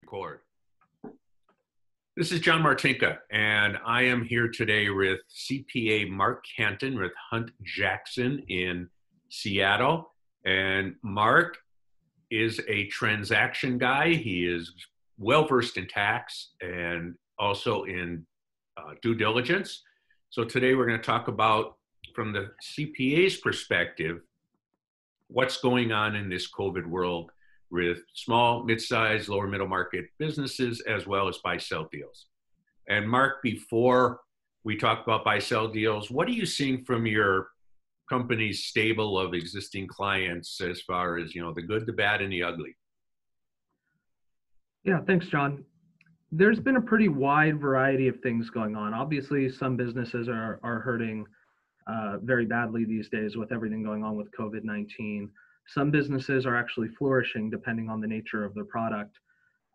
Record. This is John Martinka, and I am here today with CPA Mark Canton with Hunt Jackson in Seattle. And Mark is a transaction guy. He is well-versed in tax and also in due diligence. So today we're going to talk about, from the CPA's perspective, what's going on in this COVID world with small, mid-sized, lower middle market businesses, as well as buy-sell deals. And Mark, before we talk about buy-sell deals, what are you seeing from your company's stable of existing clients as far as, the good, the bad, and the ugly? Yeah, thanks, John. There's been a pretty wide variety of things going on. Obviously, some businesses are hurting very badly these days with everything going on with COVID-19. Some businesses are actually flourishing depending on the nature of their product.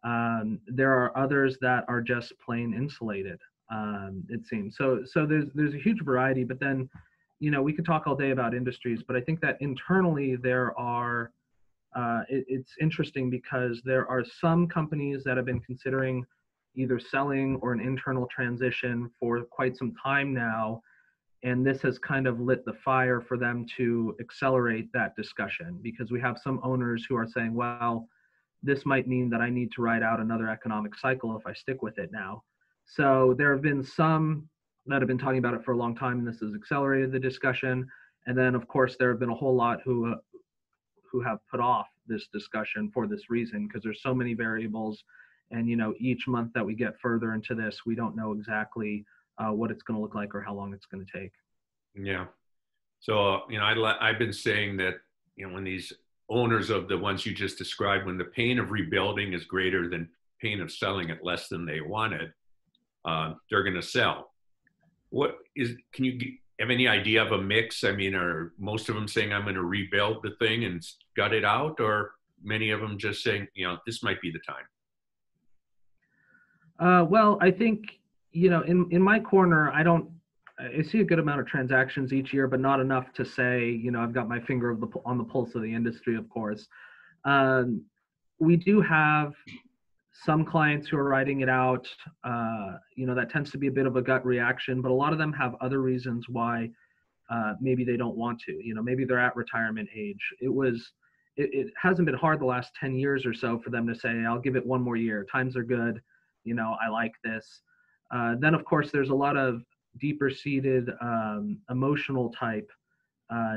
There are others that are just plain insulated, it seems. So there's a huge variety, but then, we could talk all day about industries, but I think that internally there are, it's interesting because there are some companies that have been considering either selling or an internal transition for quite some time now. And this has kind of lit the fire for them to accelerate that discussion, because we have some owners who are saying, well, this might mean that I need to ride out another economic cycle if I stick with it now. So there have been some that have been talking about it for a long time, and this has accelerated the discussion. And then, of course, there have been a whole lot who have put off this discussion for this reason, because there's so many variables. And, each month that we get further into this, we don't know exactly what it's going to look like or how long it's going to take. Yeah. So, I've been saying that, when these owners of the ones you just described, when the pain of rebuilding is greater than pain of selling it less than they wanted, they're going to sell. Can you have any idea of a mix? I mean, are most of them saying, I'm going to rebuild the thing and gut it out, or many of them just saying, this might be the time? Well, I think, in my corner, I see a good amount of transactions each year, but not enough to say, I've got my finger on the pulse of the industry, of course. We do have some clients who are writing it out. That tends to be a bit of a gut reaction, but a lot of them have other reasons why maybe they don't want to. Maybe they're at retirement age. It hasn't been hard the last 10 years or so for them to say, I'll give it one more year. Times are good. I like this. Then, of course, there's a lot of deeper seated emotional type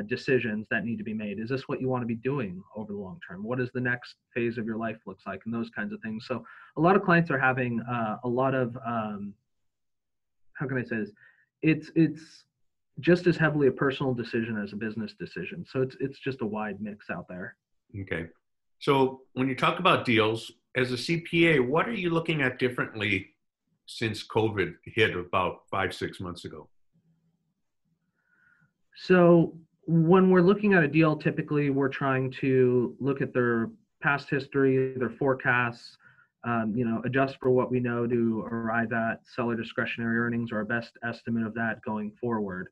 decisions that need to be made. Is this what you want to be doing over the long term? What does the next phase of your life looks like? And those kinds of things. So a lot of clients are having a lot of, how can I say this? It's just as heavily a personal decision as a business decision. So it's just a wide mix out there. Okay. So when you talk about deals, as a CPA, what are you looking at differently since COVID hit about 5-6 months ago? So when we're looking at a deal, typically we're trying to look at their past history, their forecasts, adjust for what we know to arrive at seller discretionary earnings or our best estimate of that going forward.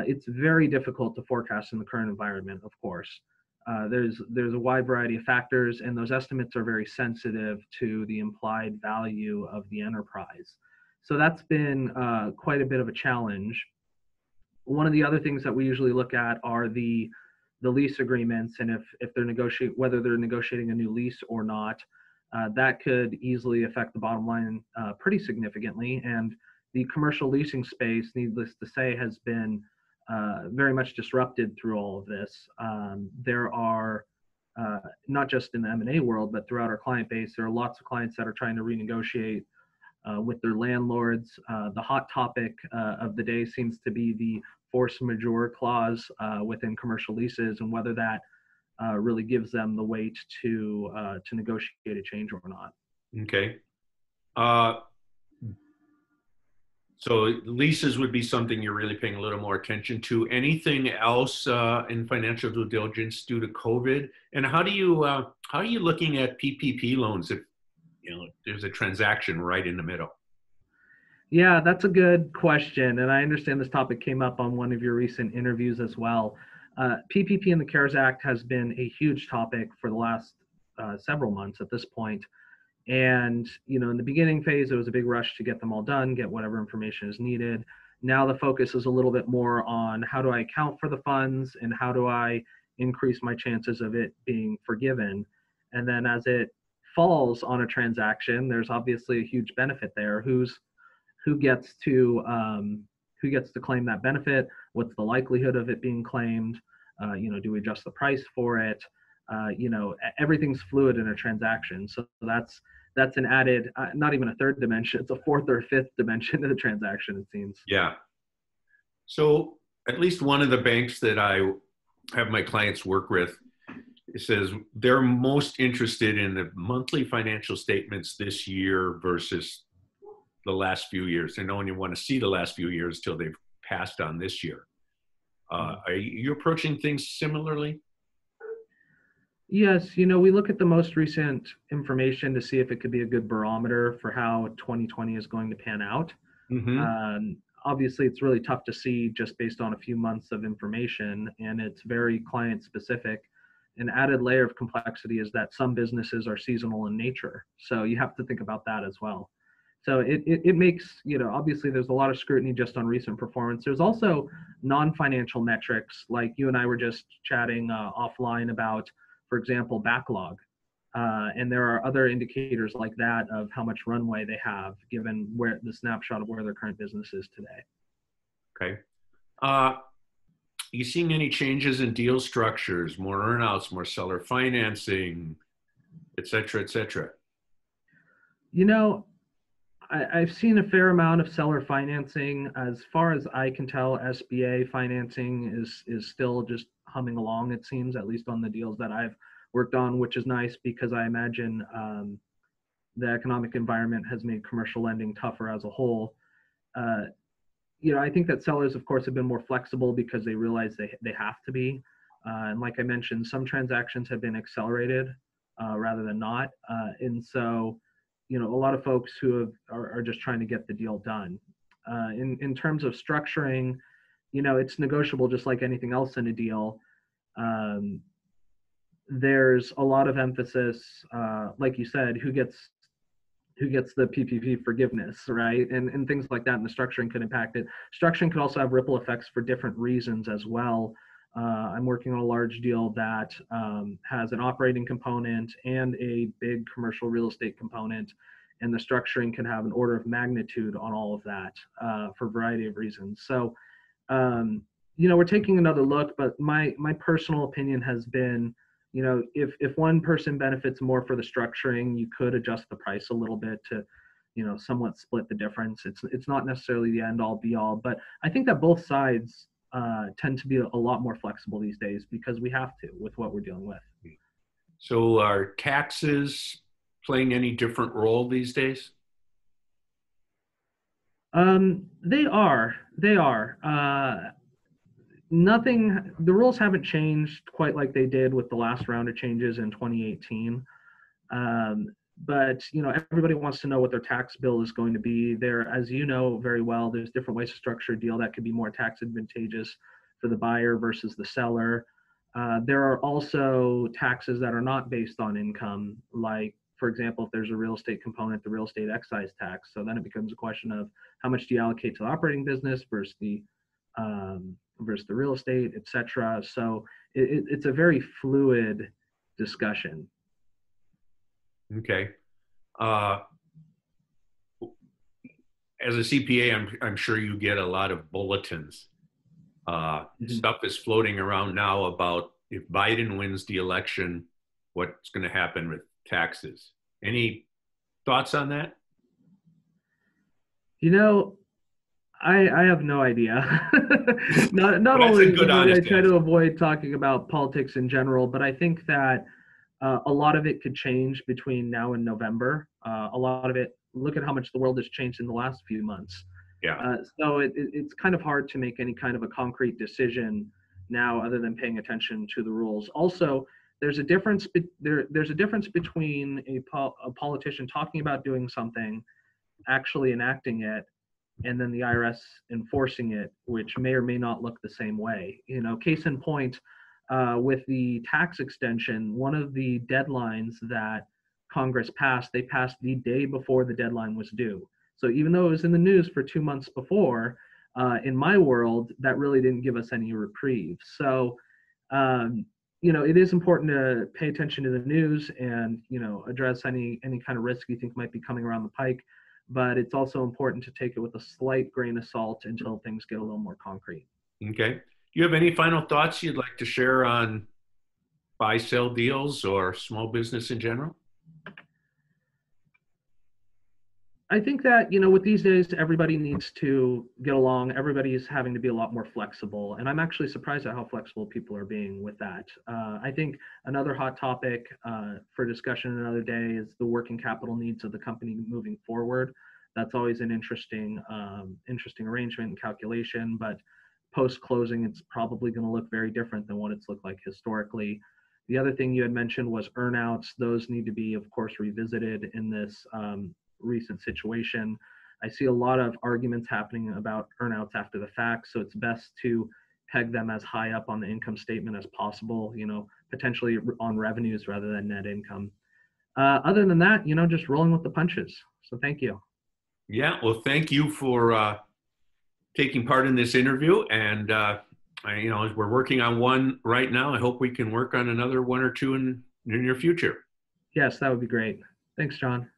It's very difficult to forecast in the current environment, of course. There's a wide variety of factors, and those estimates are very sensitive to the implied value of the enterprise. So that's been quite a bit of a challenge. One of the other things that we usually look at are the lease agreements, and if they're whether they're negotiating a new lease or not. That could easily affect the bottom line pretty significantly. And the commercial leasing space, needless to say, has been very much disrupted through all of this. There are, not just in the M&A world, but throughout our client base, there are lots of clients that are trying to renegotiate with their landlords. The hot topic of the day seems to be the force majeure clause within commercial leases, and whether that really gives them the weight to negotiate a change or not. Okay. So leases would be something you're really paying a little more attention to. Anything else in financial due diligence due to COVID? And how are you looking at PPP loans if there's a transaction right in the middle? Yeah, that's a good question. And I understand this topic came up on one of your recent interviews as well. PPP and the CARES Act has been a huge topic for the last several months at this point. And, in the beginning phase, it was a big rush to get them all done, get whatever information is needed. Now the focus is a little bit more on how do I account for the funds and how do I increase my chances of it being forgiven. And then as it falls on a transaction, there's obviously a huge benefit there. Who gets to claim that benefit? What's the likelihood of it being claimed? Do we adjust the price for it? Everything's fluid in a transaction. So that's an added, not even a third dimension, it's a fourth or fifth dimension to the transaction, it seems. Yeah. So at least one of the banks that I have my clients work with, it says they're most interested in the monthly financial statements this year versus the last few years. They don't even want to see the last few years till they've passed on this year. Are you approaching things similarly? Yes, we look at the most recent information to see if it could be a good barometer for how 2020 is going to pan out. Mm-hmm. Obviously, it's really tough to see just based on a few months of information, and it's very client specific. An added layer of complexity is that some businesses are seasonal in nature. So you have to think about that as well. So it makes, obviously there's a lot of scrutiny just on recent performance. There's also non-financial metrics, like you and I were just chatting offline about, for example, backlog. And there are other indicators like that of how much runway they have given where the snapshot of where their current business is today. Okay. You seeing any changes in deal structures, more earnouts, more seller financing, et cetera, et cetera? I've seen a fair amount of seller financing. As far as I can tell, SBA financing is still just humming along, it seems, at least on the deals that I've worked on, which is nice because I imagine the economic environment has made commercial lending tougher as a whole. I think that sellers, of course, have been more flexible because they realize they have to be. And like I mentioned, some transactions have been accelerated rather than not. And so, a lot of folks who are just trying to get the deal done. In terms of structuring, it's negotiable just like anything else in a deal. There's a lot of emphasis, like you said, who gets the PPP forgiveness, right? And things like that, and the structuring could impact it. Structuring could also have ripple effects for different reasons as well. I'm working on a large deal that has an operating component and a big commercial real estate component, and the structuring can have an order of magnitude on all of that for a variety of reasons. So, we're taking another look, but my personal opinion has been, if one person benefits more for the structuring, you could adjust the price a little bit to, somewhat split the difference. It's not necessarily the end all be all, but I think that both sides tend to be a lot more flexible these days because we have to with what we're dealing with. So are taxes playing any different role these days? They are. The rules haven't changed quite like they did with the last round of changes in 2018. But everybody wants to know what their tax bill is going to be. There, as you know very well, there's different ways to structure a deal that could be more tax advantageous for the buyer versus the seller. There are also taxes that are not based on income, like, for example, if there's a real estate component, the real estate excise tax. So then it becomes a question of how much do you allocate to the operating business versus the real estate, et cetera. So it's a very fluid discussion. Okay. As a CPA, I'm sure you get a lot of bulletins. Stuff is floating around now about if Biden wins the election, what's going to happen with taxes. Any thoughts on that? I have no idea. not Well, only good, I honest try answer. to avoid talking about politics in general, but I think that a lot of it could change between now and November. A lot of it, look at how much the world has changed in the last few months. Yeah. So it's kind of hard to make any kind of a concrete decision now other than paying attention to the rules. Also, there's a difference between a politician talking about doing something, actually enacting it, and then the IRS enforcing it, which may or may not look the same way. Case in point, with the tax extension, one of the deadlines that Congress passed, they passed the day before the deadline was due. So even though it was in the news for 2 months before, in my world, that really didn't give us any reprieve. So, it is important to pay attention to the news and, address any kind of risk you think might be coming around the pike. But it's also important to take it with a slight grain of salt until things get a little more concrete. Okay. Do you have any final thoughts you'd like to share on buy sell deals or small business in general? I think that, with these days, everybody needs to get along. Everybody is having to be a lot more flexible. And I'm actually surprised at how flexible people are being with that. I think another hot topic for discussion another day is the working capital needs of the company moving forward. That's always an interesting arrangement and calculation, but post-closing, it's probably going to look very different than what it's looked like historically. The other thing you had mentioned was earnouts. Those need to be, of course, revisited in this recent situation. I see a lot of arguments happening about earnouts after the fact, so it's best to peg them as high up on the income statement as possible, potentially on revenues rather than net income. Other than that, just rolling with the punches. So thank you. Yeah, well, thank you for taking part in this interview. And, as we're working on one right now, I hope we can work on another one or two in the near future. Yes, that would be great. Thanks, John.